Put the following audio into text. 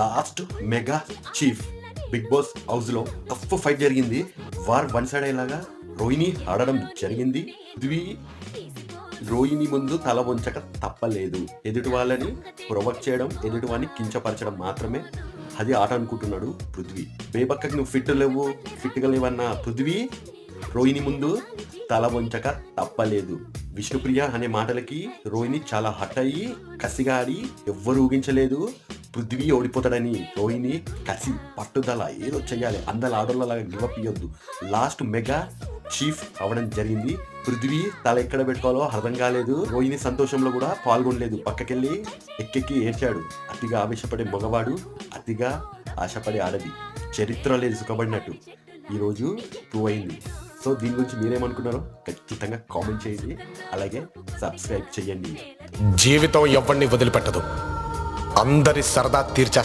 Last mega chief Bigg Boss house లో tough fight జరిగింది. War one side అయ్యేలాగా రోహిణి ఆడడం జరిగింది. పృథ్వీ రోహిణి ముందు తల వంచక తప్పలేదు. ఎదుటి వాళ్ళని ప్రొవోక్ చేయడం, ఎదుటి వాడిని కించపరచడం మాత్రమే అది ఆట అనుకుంటున్నాడు పృథ్వీ. బేబక్కకి నువ్వు ఫిట్గా లేవన్న పృథ్వీ రోహిణి ముందు తల వంచక తప్పలేదు. విష్ణుప్రియ అనే మాటలకి రోహిణి చాలా హట్ అయ్యి కసిగా ఆడి ఎవ్వరు ఊహించలేదు పృథ్వీ ఓడిపోతాడని. రోహిణి కసి పట్టుదల ఏదో చెయ్యాలి, అందరు ఆడోళ్ళలాగా గివప్ ఇవ్వద్దు. లాస్ట్ మెగా చీఫ్ అవ్వడం జరిగింది. పృథ్వీ తల ఎక్కడ పెట్టుకోవాలో అర్థం కాలేదు. రోహిణి సంతోషంలో కూడా పాల్గొనలేదు, పక్కకెళ్ళి ఎక్కెక్కి ఏడ్చాడు. అతిగా ఆవేశపడే మగవాడు, అతిగా ఆశపడే ఆడది, చరిత్ర లేదు సుఖపడినట్టు ఈరోజు ప్రూవ్ అయింది. సో దీని గురించి మీరేమనుకున్నారో ఖచ్చితంగా కామెంట్ చేయండి, అలాగే సబ్స్క్రైబ్ చేయండి. జీవితం ఎవరిని వదిలిపెట్టదు, అందరి సరదా తీర్చేస్తుంది.